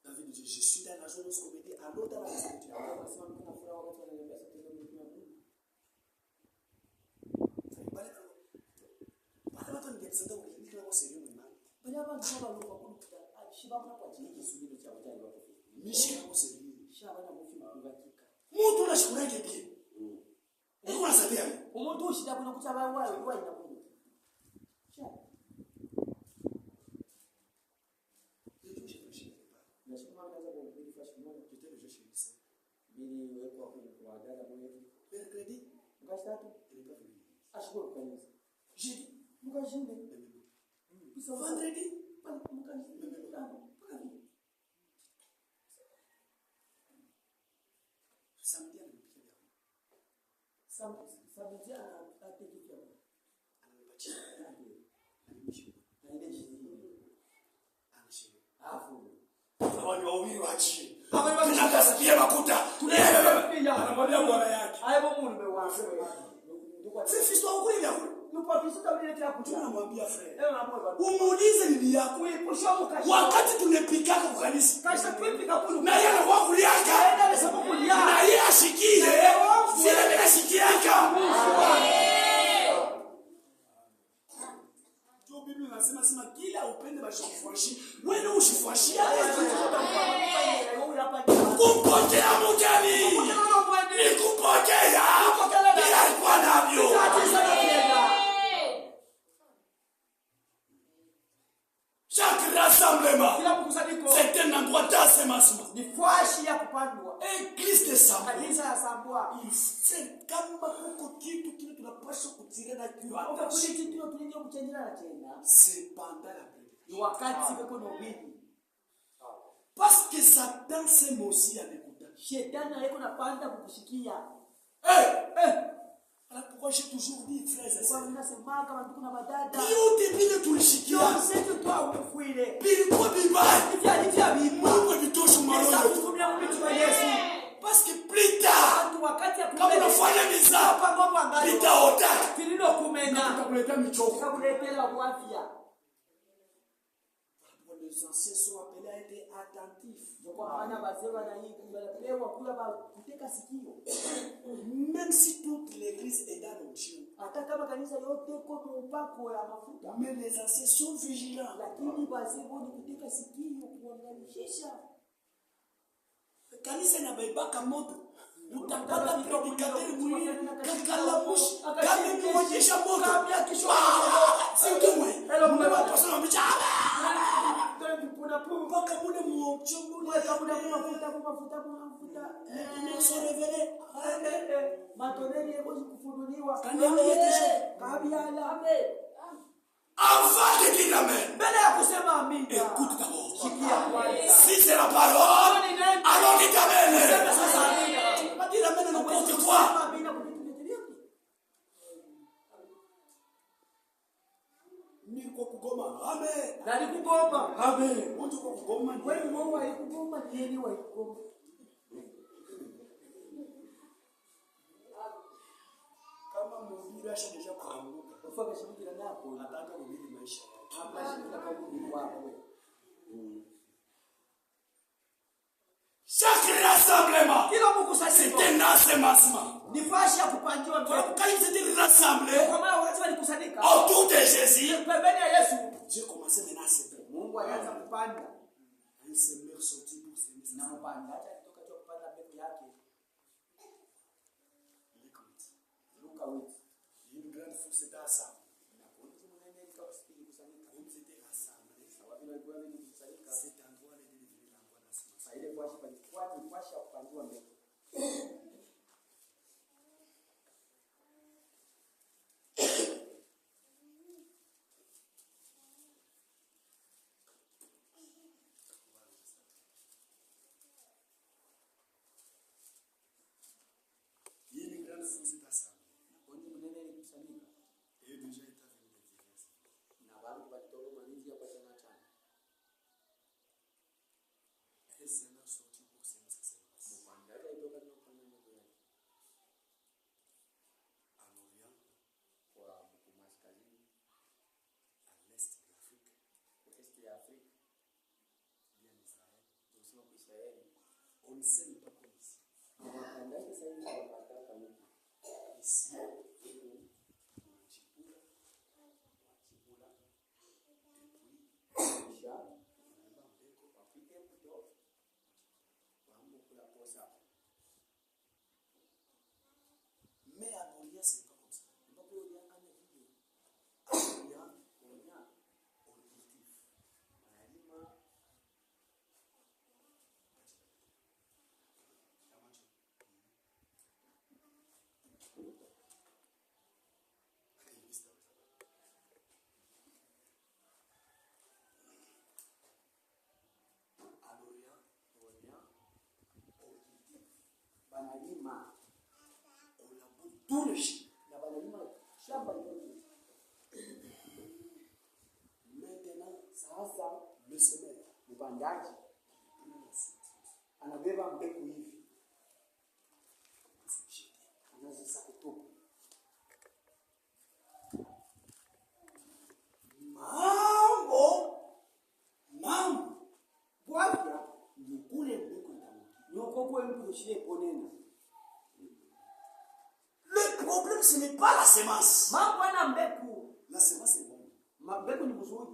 David dit, je suis dans la journée comédie, à l'autre dans la ceinture. Mungu anashukuraje pia. Mungu anasaidia. Umuntu ushida kuna kuchaba wao ina Mungu. Vendredi, samedi wawili wachi. Tunakasikia makuta. Anamwambia bwana yake. Sisi tuanguli vya kule. Tunamwambia friend. Umuulize bibi yako. Wakati tunapikaka kwa kanisa. Na yeye anakuwa kuliaka. Na yeye ashikie. Sile mimi nashikiaka. Jo Biblia inasema kila upende bashifuashi. Wewe ushifuashia. Kupokea mugeni. Ni kupokea. Bila alikuwa navyo. Chaque rassemblement, c'est un endroit d'assemblage. Église de Samoa. Il fait comme beaucoup kitu kile tunapaswa kutiria na kiwa. C'est pendant la prière. Parce que Satan s'est aussi avec nous. Alors pourquoi j'ai toujours dit, frères et sœurs, depuis le tulishikia, bilikuwa vibaya, Mungu vitosha maroho. Parce que plus tard, kama unafanya miza, litaota, litakuleta michoko. Les anciens sont appelés à être attentifs. Même si toute l'église est dans le Dieu. Mais les anciens sont vigilants. Kanisa inabaibaka moto. Utapata predikateur mwingine kakalamushi kama nionyesha moto. Situmwe. Mwa pasana mbicha. Mpaka muda mwocho mafuta. Ni so révélé. Matoneni yako kufunuliwa. Kanisa yetu kabiala Avant de dire Amen, mbele ya kusema amina, écoute d'abord. sikia kwanza. Si c'est la parole, alors dis Amen. Sema sasa amina. Pas dire Amen n'importe Sema quoi. amina kwa vitu vyote. Niko kugoma. Amen. Na nikugomba. Amen. Mtu kwa kugoma. Wewe Mungu alikugomba nini walikugomba? Kama mhubiri ashaje kuanguka. Ufaka shirika nako Nataka kuhubiri maisha yake. hapa shirika kwa Mungu wako. Chaque rassemblement, Kila c'est mkusanyiko un ensemencement. ni fashi ya kupangiwa mbele. Quand ils étaient rassemblés Kwa maana wakati walikusanyika autour de Jésus, pembeni ya Yesu, Dieu commençait maintenant à semer. Mungu alianza kupanda Un semeur sortit pour semer sa na semence. mpanda hata alitoka tu kupanda mbegu yake. Il est comme ça. Luka 8. Il y a une grande foule s'était assemblée. Na kundi mnene ikawasikili kusanyika. Comme c'était rassemblé, Watu walikuwa wengi kusanyika. cet endroit était devenu l'endroit d'ensemencement. Sasa ile fashi palikuwa ni fashi ya kupangiwa mbegu. Il y a une grande foule s'était assemblée. Kundi mnene ilikusanyika. Et déjà il était venu de diverses. Na watu walitoka maninzi hapa tena chana. Un semeur sortit pour semer sa semence. Mpanda hata alitoka tu kupanda mbegu yake. En Orient, Kwa kaskazini, à l'est de l'Afrique, kwa est ya Afrika, bien Israël, kusema kwa Israeli. on ne sème pas comme ici. Mpanda yake sasa hivi wanapata kama Ici, kisha wapige mto waambo kula posa. mais en Orient, c'est pas comme ça. Ambapo ulianganya vile En Orient, kuonya on cultive. wanalima En Orient, kuonya on cultive. wanalima On laboure tout le champ. na wanalima shamba lote. Maintenant, Sasa le semeur, mpandaji il prend la semence, anabeba mbegu hivi il se jette. anazisa kutupa. Mambo Bwavya ni kule mbeko itamukia. nuko kwe mtu ushie ponena. Le problème, ce n'est pas la semence. Mambo ana mbegu. La semence est bonne. Mbegu ni mzuri.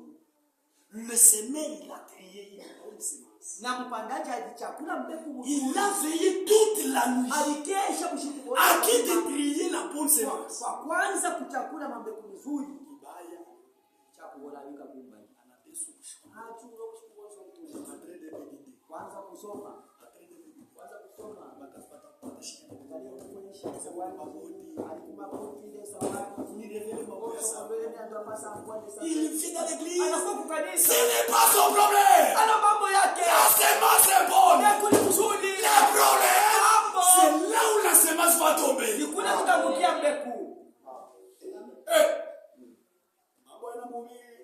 Le semeur, il a trié une bonne semence. Na mpandaji alichakula mbegu Il mzuri. a veillé toute la nuit. Alikesha kushukuru. À qui de trier la bonne semence? Kwa kwanza kuchakula mambegu mzuri. Kibaya, Chakula wika kumba. anadesu kushukuru. Hatu ndo kushukuru mtu. Après de méditer. Kwanza kusoma. Après de méditer. Kwanza kusoma. Batafata patashika. Angalia kuonyesha zawadi. Alikuma kofile zawadi. Il révèle ma voix à ça. Il Il vient dans l'église. anakuwa kukanisa. Ce n'est pas son problème. Ana mambo yake. La semence est bonne. Mbegu ni mzuri. Le problème, c'est là où la semence va tomber. Ni kule kutambukia mbegu.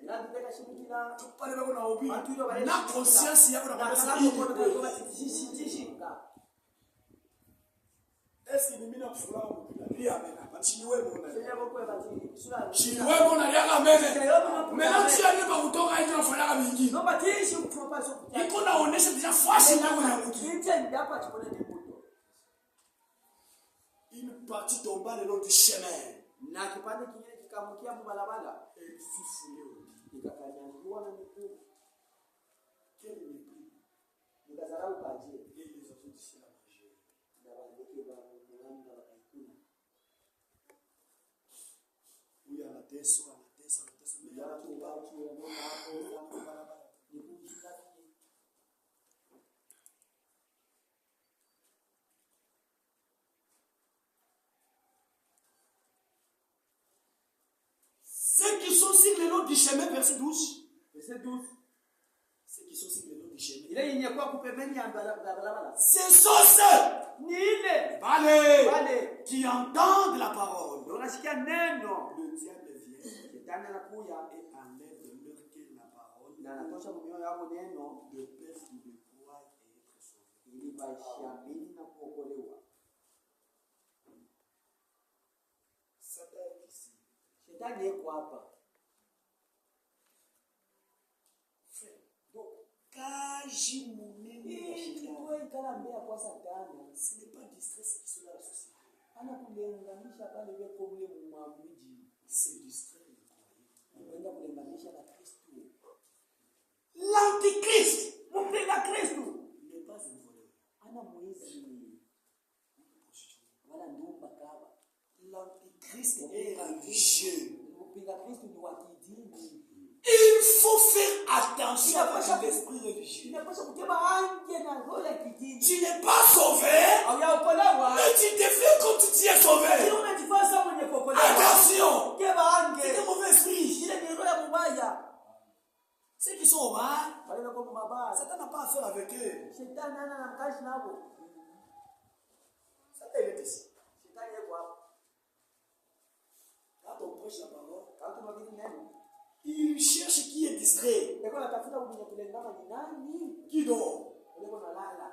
Na ndipeka shimukina. Pale bako na obi. Watu ndio wale. Na conscience yako na Na kabisa kalamu hii. kwa kwa tishika. Est-ce que mimi na kufuraha mkila? Lia mena. Machini wewe mbona? Sasa kwa bati sura. Chini wewe mbona lia mena? Mena chia ni ba kutoka hizo nafanya mingi. Naomba tishi kutopa sio. Iko naonesha deja fasi yako ya mtu. Nje ndio hapa chukua ni mtu. Une partie tomba le long du chemin. Na kipande kingine kikamukia mbalabala. Et fut foulé au lit. Nikakanyangua na miguu. Quel mépris. Nikazarau kaje. Et les oiseaux du ciel à manger. Na bandike ba mulanga bakaikuna. Oui, à la teso. Mais Ya tu watu wanaona hapo sana barabara. Ni kumshika. ceux qui sont sur le long du chemin, verset 12. Verset 12. Ceux qui sont sur le long du chemin. Ile yenye kwa kupembeni ya barabara. Ce sont ceux Ni ile Vale qui entendent la parole. unasikia neno. Le diable vient Shetani anakuja et enlève de leur cœur la parole. na anatosha mioyo yao neno De peur qu'ils ne croient et être sauvés. ili waishamini na kuokolewa. Satan est ici. Shetani yuko hapa. Kaji munene ya shetani. Ikala mbea kwa Satani. Ce n'est pas distrait ceux qui sont dans la société. Ana kulenganisha pale weko mle mwamiji. C'est distrait les croyants. Kwenda kulenganisha na Kristo. L'antichrist Mpinga Kristo n'est pas un voleur. ana mwizi wala ndumba kaba. L'antichrist est religieux. Mpinga Kristo ni wa kidini. Il faut faire attention à l'esprit religieux. Inapaswa kutema anje na roho ya kidini. Tu n'es pas sauvé, Haujaokolewa. mais tu te fais comme tu t'y es sauvé. Unajifanya mwenye kuokolewa. Attention, Keba anje. c'est un mauvais esprit. Ile ni roho ya mbaya. Ceux qui sont au mal, Wale wako mabaya. Satan n'a pas affaire avec eux. Shetani ana na mkashi nabo. Satan est ici. Shetani yuko hapa. Quand on prêche la parole, Watu wengine neno. il cherche qui est distrait, Ndio natafuta mwenye kulengana ni nani? qui dort, Ndio nalala.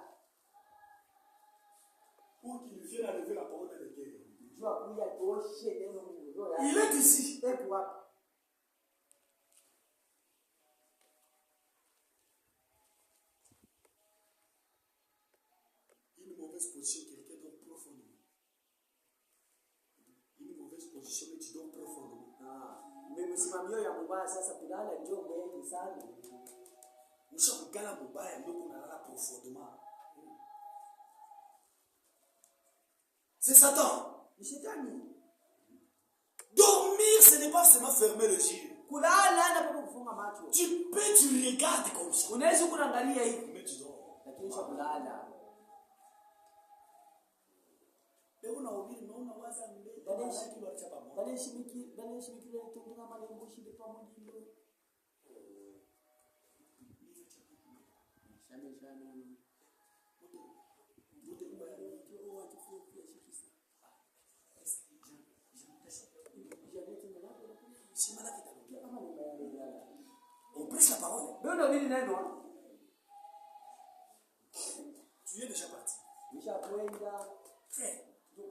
pour qu'il vienne enlever la parole dans le cœur. Jua kuja toshe neno Mungu. Il est ici. Yuko hapa. Une mauvaise position, quelqu'un dort profondément. Une mauvaise position, mais tu dors profondément. Msimamio ya mbaya sasa kulala ndio mwengi sana. Ushakukala mubaya ndio kunalala profondément. C'est Satan. Ni shetani. Dormir, ce n'est pas seulement fermer les yeux. Kulala na kwa kufunga macho. Tu regardes comme ça. Unaweza kuangalia hivi. Mais tu dors. Lakini sio kulala. Et on a oublié, mais on a waza mbele. Bale shimikile tunga malembo shide pamoja ndio. On prêche la parole. Ndio nini neno? Tu es déjà parti. Nishakwenda. Frère,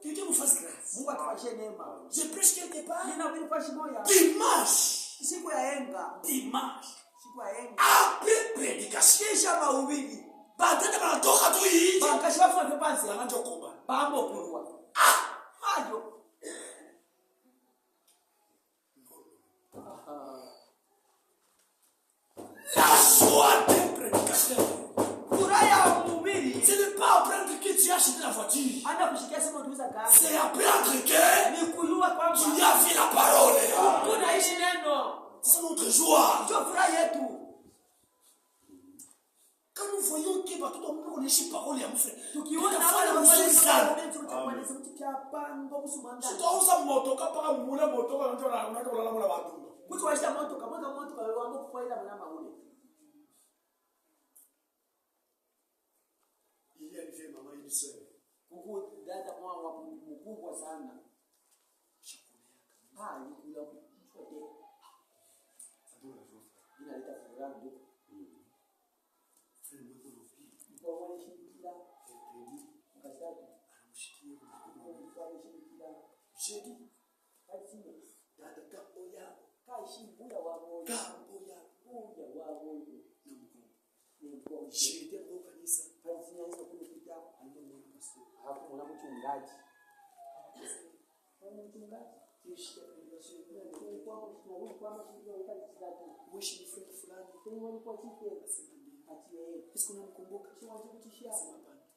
que Dieu nous fasse grâce. Mungu atufashie neema. Je prêche quelque part. Ninahubiri kwa shimoya. Dimanche. Siku ya enga. Dimanche. Siku ya enga. Après prédication. Kisha mahubiri. Badala banatoka tu hivi. Bankashwa kwa pepansi. Wanaanza kuomba. Bambo kulwa. Hajo. La joie d'un prédicateur. Furaha mhubiri. Ce n'est pas apprendre que tu as acheté la voiture. Ana kushikia sema tuuza gari. C'est apprendre que Ni kujua kwamba tu as fait la parole. tunaishi neno. C'est notre joie. Ndio furaha yetu. Quand nous voyons que watoto wangu wanaishi parole ya mfre. Tukiona wale tutauza motoka mpaka mule motoka unaenda kulala mula watu. kutuwaisha moto kama moto kwa wangu kufaida mwana ule. Il y a une vieille maman et une sœur. Kuku dada kwa mkubwa sana. Nikula mchote. Inaleta furaha ndio. Kwa wale shirika mkasatu anamshikia kwa shirika jeudi kazi dada kambo yao kashi buya wao kambo yao ni kwa jeudi kwa kanisa kazi inaweza kunipita anamwona pastor hapo mwana mchungaji kisha kwa mwishi ni friend fulani est-ce qu'on amkumbuka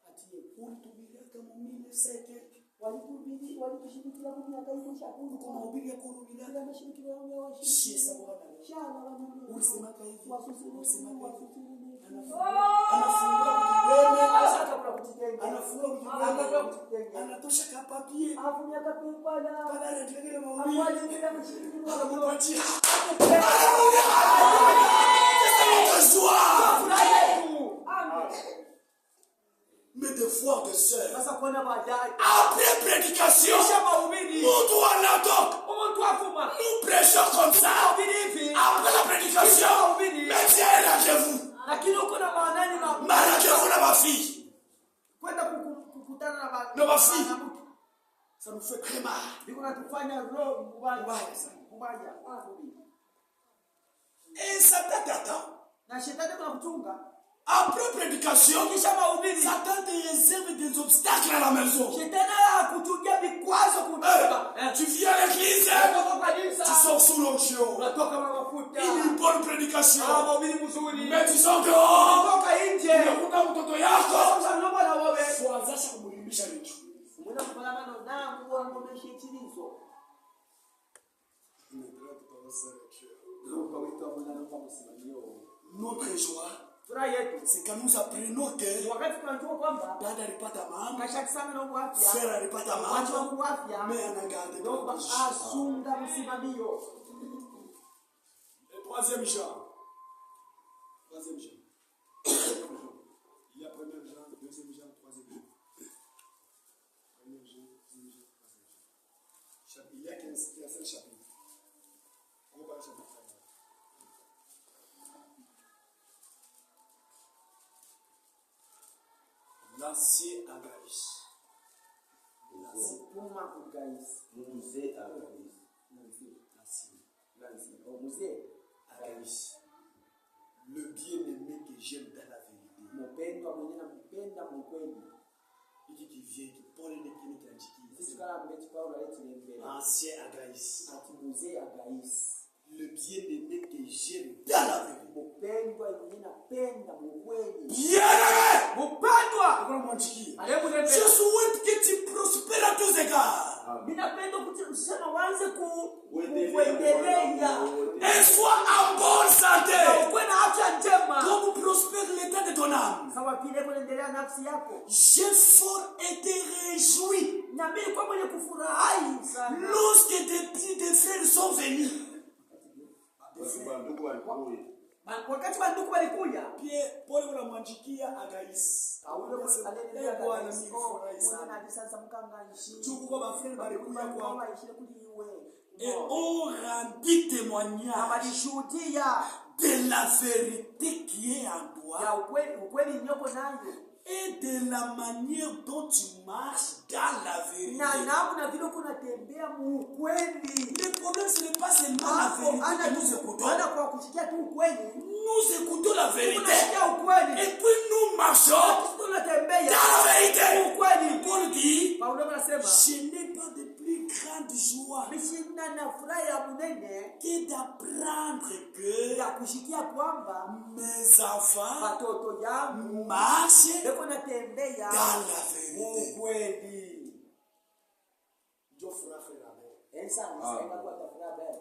atie ulitubiria kama mimi seke walitushirikia kwa miaka hiyo shakuru kwa mahubiri ya kurudia bila mashirika yao ya shie sabona shana wanani ulisemaka hivi ulisemaka Anafungula kibweme, anafungula kutitenge, anatosha kapapie, afunya kapipala, kada rejelekele mauli, afunya mshiriki wa anampatia. Mes devoirs de sœur. Après prédication, nous prêchons comme ça. Après la prédication, mettez arrangez-vous. Arrangez-vous dans ma fille. Dans ma fille. Ça nous fait très mal. Et ça t'attend. Après prédication, Satan te réserve des obstacles à la maison. Tu viens à l'église, tu sors sous l'onction. Une bonne prédication. Mais tu sors dehors. Notre joie, c'est quand nous apprenons que dada alipata mama, frère alipata mama, mais anagarde troisième Jean. Il y a premier Jean, deuxième Jean, troisième Jean. Premier Jean, deuxième Jean, troisième Jean. Il y a 15 chapitres. On va parler chapitre. L'ancien Agaïs. Le bien-aimé que j'aime dans la vérité. Il dit qu'il vient, qu'il parle de l'ancien Agaïs. Le bien-aimé que j'aime dans la vérité. Bien-aimé, je souhaite que tu prospères à tous égards. Et sois en bonne santé. Comme prospère l'état de ton âme. J'ai fort été réjoui lorsque tes petits frères sont venus. Pole unamwandikia Agaïs. Et on rendit témoignage de la vérité qui est en toi et de la manière dont tu marches dans la vérité. Le problème, ce n'est pas seulement la vérité que nous écoutons. Nous écoutons la vérité et puis nous marchons dans la vérité. Paul dit, je n'ai pas de plus grande joie que d'apprendre que mes enfants marchent dans la vérité.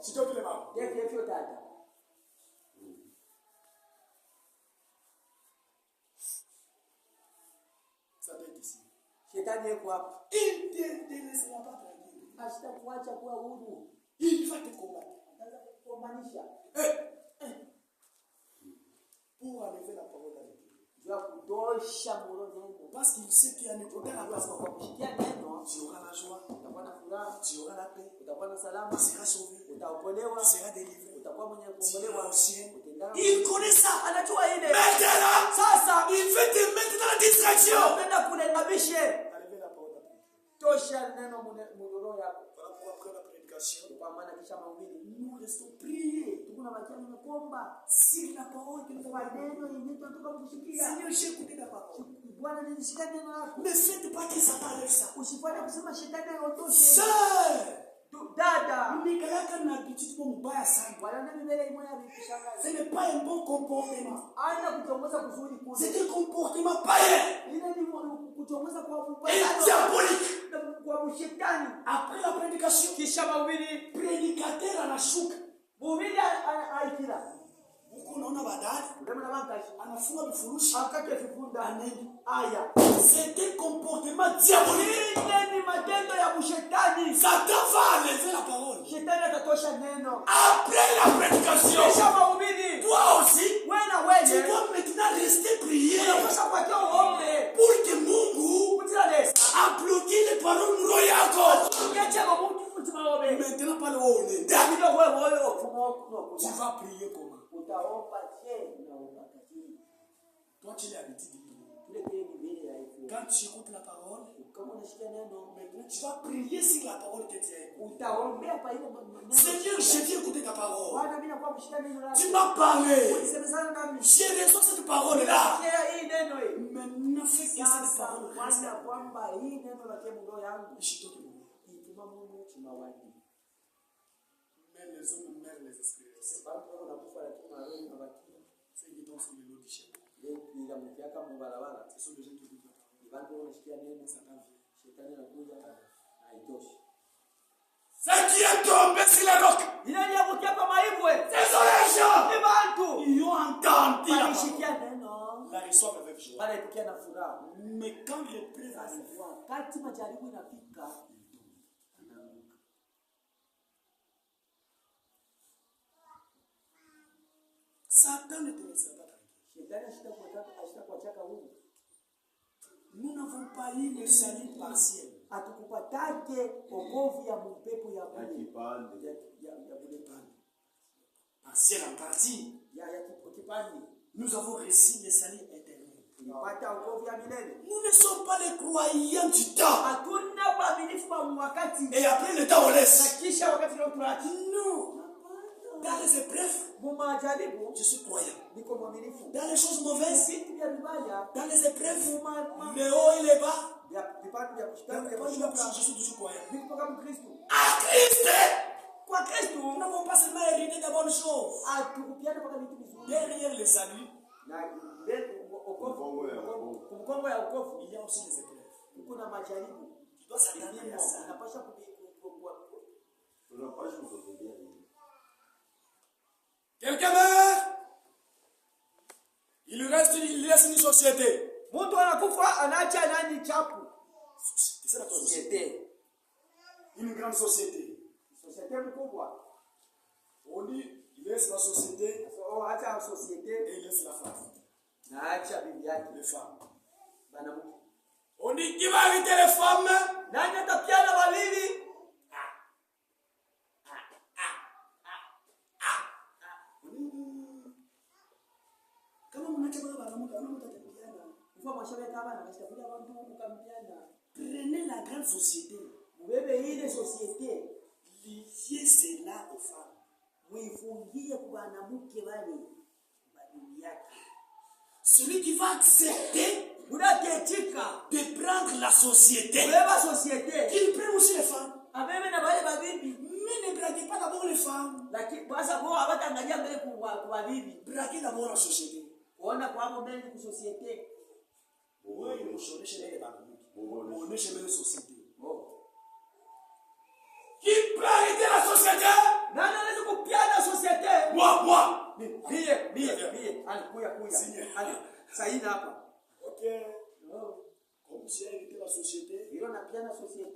S'il te plaît, maman. Satan est ici. Il ne te laissera pas tranquille. Il va te combattre. Pour enlever la parole avec lui. Parce qu'il sait qu'il y a une problème à la place. Tu auras la joie, tu auras la paix, tu seras sauvé, tu seras délivré, tu seras au ciel. Il connaît ça. Maintenant, il veut te mettre dans la distraction. Enlever la parole avec lui. Après la prédication, nous restons priés sur la parole que nous avons. Seigneur, j'ai écouté ta parole. Ne faites pas que ça t'enlève ça. Sœur, ce n'est pas un bon comportement. C'est un comportement païen et diabolique. Après la prédication, prédicateur à la chouque. Vous unaona badali Ndemana bankashi. anafunga vifurushi Akake vifunda. aneni. Aya. C'est un comportement diabolique. Ile ni matendo ya kushetani. Satan va enlever la parole. Shetani atatosha neno. Après la prédication, Kisha mahubiri. toi aussi, Wewe na tu wewe. dois maintenant rester prier Unapaswa kuacha uombe. pour que Mungu Kutile. abloquer les paroles roho yako. Ukiacha kwa Mungu kutumaombe. Maintenant pas le haut. Ndio wewe ufumo. Tu vas prier comment? Utaomba je na upataji. Toi tu l'as habitué. Ile kile ni mbele ya hiyo. Quand tu écoutes la parole, Kama unasikia neno, maintenant tu vas prier sur la parole que tu as écoutée. utaombea pa hiyo neno. Seigneur, je viens écouter ta parole. Bwana mimi nakuwa kushika neno lako. Tu m'as parlé. Ulisemezana nami. J'ai raison cette parole-là. Sikia hii neno hii. Maintenant, fais que cette Sasa parole reste. kwanza kwamba hii neno la kimungu yangu Je te prie. ituma Mungu chimawadi. Mais les hommes meurent les esprits. Sababu unakufa lakini roho inabaki. C'est qui donc sur le lot du chien. Leo bila mkiaka mbarabara. Ce sont les gens qui écoutent la parole. Ni watu wanasikia neno Satan vient. shetani anakuja haitoshi. Ce qui est tombé sur la roc. Ile ni yabukia kwa maibwe. Désolé, gens. Ni watu. Ils ont entendu la parole. Walishikia neno. La reçoivent avec joie. Wanaipokea na furaha. Mais quand l'épreuve arrive, Wakati majaribu inafika, anaanguka. Satan ne te laissera pas tranquille. Shetani ashitakuachaka huru. Nous n'avons pas eu le salut partiel. Hatukupatake wokovu ya mpepo ya bure. Ya bure pande. Partiel en partie. Ya kipande. Nous avons reçu le salut éternel. Tulipata wokovu ya milele. Nous ne sommes pas les croyants du temps. Hatuna uaminifu wa wakati. Et après le temps, on laisse. Na kisha wakati leo tunaacha. Non. Dans les épreuves, Mumajaribu je suis croyant. niko mwaminifu. Dans les choses mauvaises, Vitu vya vibaya, dans les épreuves, le haut et le bas, vipande vya dans kushtaki les vya choses kushuka. je suis toujours croyant. Viko kama Kristo. À Christ, Kwa Kristo nous n'avons pas seulement hérité de bonnes choses. atukupiana mpaka vitu vizuri. Derrière le salut, Na mbele wokovu, kumkongo ya wokovu il y a aussi les épreuves. uko na majaribu. Tu dois s'attendre à ça. Unapaswa Quelqu'un meurt, il laisse une société. mtu anakufa anaacha nani chapu? C'est la société. Societe. Une grande société. Societe mkubwa. On dit, il laisse la société So acha societe et il laisse la femme. na acha bibi yake. Les femmes. Bana On dit, qui va arrêter les femmes? nani atapiana wawili? Kama mnacha baba baramuka, ana mtatapiana. Ufa mwashabe kama na kashika bila watu mkampiana. Prenez la grande société. Mbebe ile societe Liez cela aux femmes. muifungie kwa mwanamke wale bibi yake. Celui qui va accepter Unaketika de prendre la société, kubeba societe. qu'il prenne aussi les femmes. Abebe na wale babibi. Mais ne braquez pas d'abord les femmes. Lakini basa kwa hawataangalia mbele kwa bibi. Braquez d'abord la société. Kuona kwa hapo mbele ni societe. Oui, il faut changer les baramuki. On est chez les sociétés. Qui peut arrêter la société? Nani anaweza kupiana societe? Moi. Mie. Kuya. Signé. Saini hapa. Ok. Comme si elle était la société, Hilo napiana societe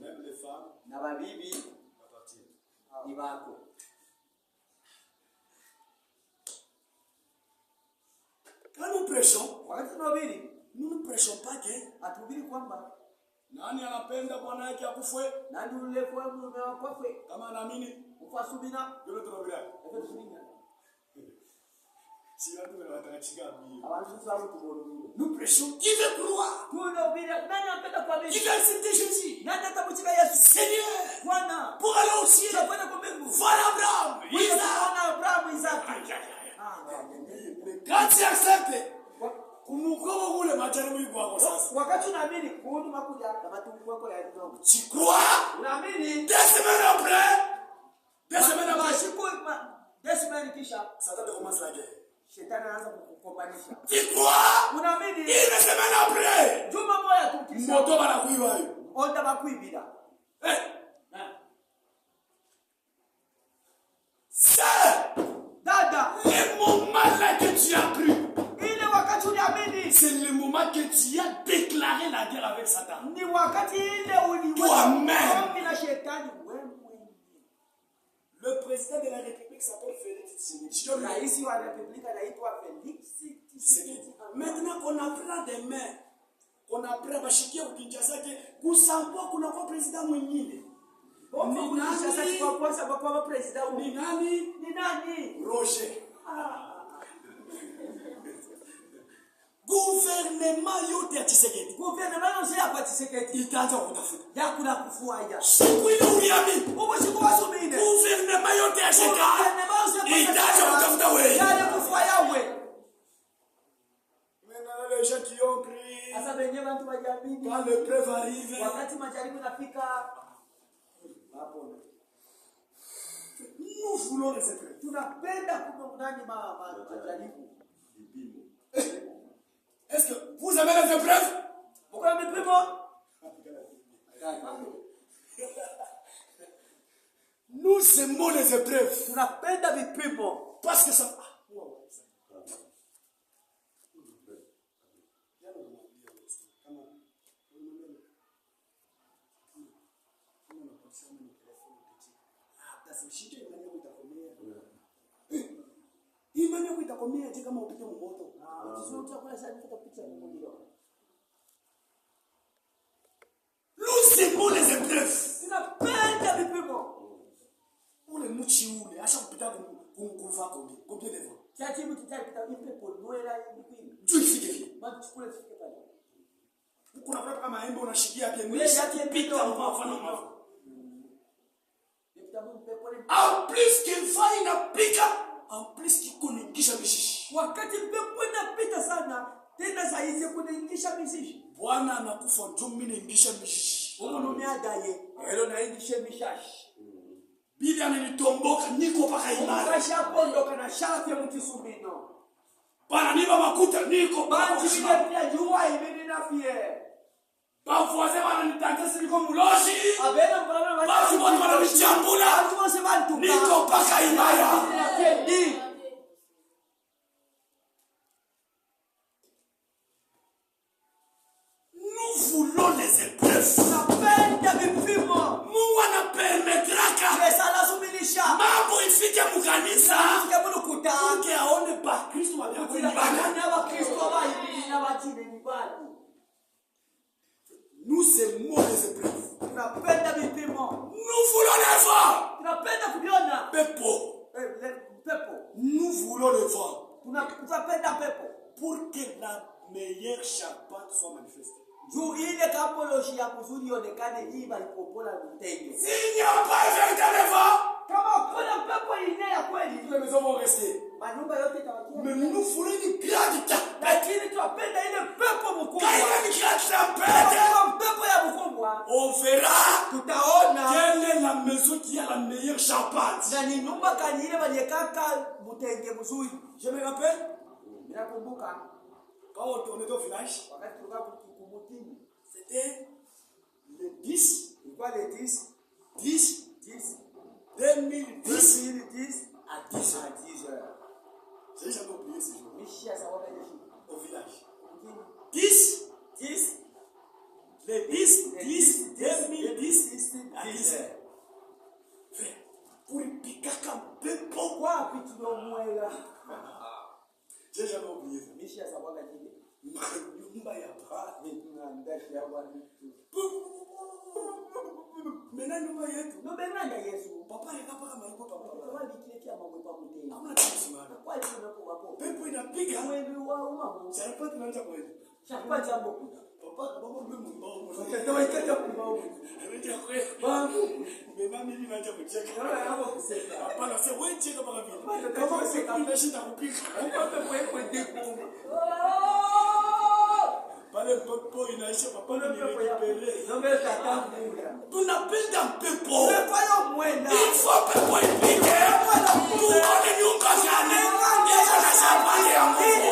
même les femmes na babibi appartiennent. ni wako. Quand nous prêchons, Wakati tunahubiri, nous ne prêchons pas que hatuhubiri kwamba nani anapenda bwana yake akufwe nani ule kwa mume wako afe. kama anaamini Ufasubina. yule tunaongea. Eko tusubinya. Si watu wanataka mbili. Abantu sababu tubolumiro. Nous prêchons qui veut croire, Tunahubiri nani anapenda kwa qui mimi? veut accepter Jésus. Nani atakuchika Yesu? Seigneur, Bwana. pour aller au ciel, Tunakwenda kwa mbingu. voilà Abraham, Wewe Isaac. unaona Abrahamu Isaki. Quand tu acceptes, kumukoko kule majaribu yuko hapo sasa. Wakati unaamini kuhusu makuja na matumbo yako ya ndogo. Tu crois? Unaamini Deux semaines après, Desmani kisha Satan commence la guerre. shetani anaanza kukukopanisha. Tu crois? Unaamini Une semaine après, juma moja tu kisha moto banakuiba hiyo. onda bakuibira. C'est Dada, le moment président de la République s'appelle Félix Tshisekedi. Raisi wa Republika anaitwa Felix Tshisekedi. Maintenant qu'on apprend des mains, qu'on apprend bashikia Kinshasa ke kusampo kuna kwa president mwingine. Ni nani kwa kwanza kwa president ni nani? Ni nani? Roger. Gouvernement yote ya Tshisekedi. Gouvernement yote ya Tshisekedi itaanza kutafuta. Ya kuna kufuaya. Siku ile uliamini. Uko siku wasumine. Gouvernement yote ya Tshisekedi itaanza kutafuta wewe. Ya kufuaya wewe. Maintenant les gens qui ont pris. Asa benye bantu bajamini. Quand le preuve arrive. Wakati majaribu nafika hapo. Nous voulons les épreuves. Tunapenda kumondani majaribu. Est-ce que vous avez les épreuves? Pourquoi les épreuves? Nous aimons les épreuves. Tunapenda vipimo parce que ça. Imani yako itakomea je kama upite moto? Nous aimons les épreuves. Tunapenda vipimo. Ule mchi ule acha kupita kumkuva combien de fois? Chachi mtitapita ipepo noela hivi. Tu ifike hivi. Chukua ifike pale. Kuna kwa kama embe unashikia pia mwili yake pita mfano mfano. En plus qu'il faille inapika, en plus qu'il kuningisha mishishi. Wakati pepo inapita sana, tena saizi kuningisha mishishi. Bwana anakufa ndio mimi naingisha mishishi. Unanomea gaye, elo naingisha mishashi. Bibi ananitomboka niko paka imara. Kasha pondoka na shafi mtisumino. Bana niba makuta niko banji bile pia jua hivi nafie. Bavuaze wananitangasa niko muloshi. Abena mbona wale. Basi watu wananichambula. Watu wose bantu. Niko paka imara. Nous voulons les épreuves. Tunapenda vipimo. Mungu anapermetraka. Pesa lazumilisha. Mambo ifike mukanisa. Ifike mulukuta. Uke aone ba Kristo wa Mungu. Bakanya ba Kristo ba hivi na batine ni bali. Nous aimons les épreuves. Tunapenda vipimo. Nous voulons les vents. Tunapenda kuviona. Pepo. Pepo. Nous voulons le vent. Tunapenda pepo. Pour que la meilleure Shabbat soit manifestée. Juu ile kapoloshi ya kuzuri onekane hii balipopola mtenge. S'il n'y a pas un véritable vent, kama kuna pepo ile ya kweli, les maisons vont rester. Manyumba yote itawakia. Mais nous voulons une grande tempête. Lakini tunapenda ile pepo mkubwa. Quand il y a une grande tempête, pepo ya mkubwa, on verra. Tutaona quelle est la maison qui a la meilleure Shabbat. Na ni nyumba kani ile baliekaka mtenge mzuri. Je me rappelle. Ninakumbuka quand on était au village, wakati tulikuwa kumutini, c'était le 10, ilikuwa le 10 2010 à 10 heures. J'ai jamais oublié ce jour. Mishia sawa au village. 10 le 10 2010 à 10 heures. Pour pikaka pepo wapi tunomwela. J'ai jamais oublié ça. Mishia sawa Nyumba ya baba ndashi ya watu. Mena nyumba yetu. No benanga Yesu. Papa yakapa kama yuko papa. Kwa bikiletea mambo kwa mteni. Hamna tusimama. Kwa hiyo tunakuwa hapo. Pepo inapiga. Wewe wa mama. Sasa tunaanza kwenda. Chakua jambo kuna. Papa baba mbe mbao. Utawaita mbao. Ndio kweli. Babu. Mema mimi naanza kucheka. Naona hapo kusema. Hapana sasa wewe cheka mpaka vile. Kama usika unashinda kupika. Pepo ndiku. Pale pepo inaisha papa ni récupérer. Ndio tatangu. Tunapenda pepo. Pepo yo mwenda. Il faut pepo ipike. Tuone nyumba gani. Yesu anasema ya Mungu.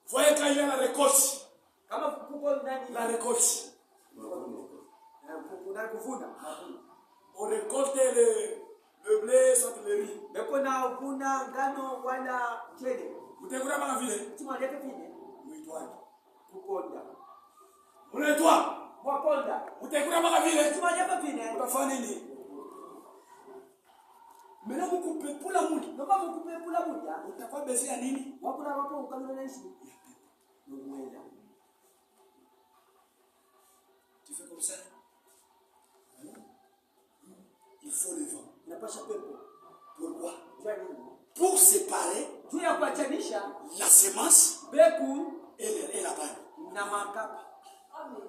Voyez quand il y a la récolte. Kama kuko ndani la récolte. Kuna kuvuna. On récolte le blé soit le riz. Beko na kuvuna ngano wala chele. Utekula kama vile. Tumaleke pine. Muitwaje? Kuponda. Unaitwa? Mwaponda. Utakula maka vile. Tumanya papine. Utafanya nini? Mena mukupepula mudi. Noma mukupepula mudi. Utakuwa besi ya nini? Wakuna wapo ukalona naishi. Mwenda. Tu fais comme ça. Il faut le vent. Napasha pepo. Pourquoi? Jani. Pour séparer Tu ya kuachanisha la semence beku et la balle. na makapi. Amen.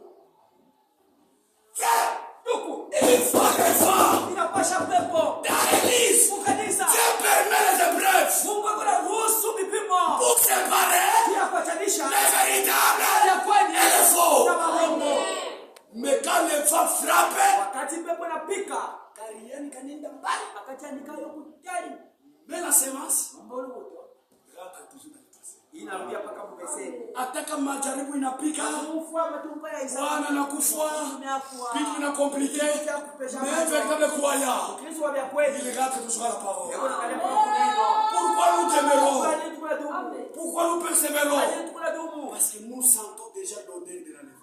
Frère, Tuku. il faut le vent. Inapasha pepo. Dans l'église, Mukanisa. Dieu permet les épreuves Mungu akona ruhusu vipimo. pour séparer Tu ya kuachanisha les véritables ya kweli et les faux. na marongo. Mais quand le vent frappe, Wakati pepo napika, Kariani kanenda mbali. akachanika yo kutari. Mais la semence, Mbona moto? rentre toujours dans le passé. Inarudia paka mbeseni. Ataka majaribu inapika, Kufua matumbo ya Isaka. wana na kufua, Tumeafua. vitu vina compliqué. Mais un véritable croyant, Kristo wa vya kweli. il rentre toujours à la parole. Yako na kale kwa kuneno. Pourquoi nous demeurons? Kwa nini tunadumu? Pourquoi nous persévérons? Kwa nini tunadumu? Parce que nous sentons déjà l'odeur de l'enlèvement.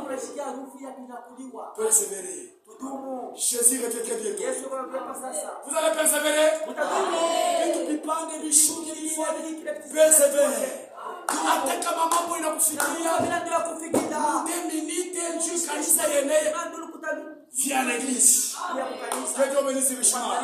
Tunasikia harufu ya kunyakuliwa. Persévérer. Tudumu. Jésus revient bientôt. Yesu anakuja sasa. Vous allez persévérer. Mtadumu. Vitu vipande vishuke vifanye. Persévérer. Ataka mambo inakufikiria. Bila ndio kufikida. 2 minutes juu kanisa yenyewe. Ndio kutani. Viens à l'église. Ya kukanisa. Que Dieu bénisse les chemins.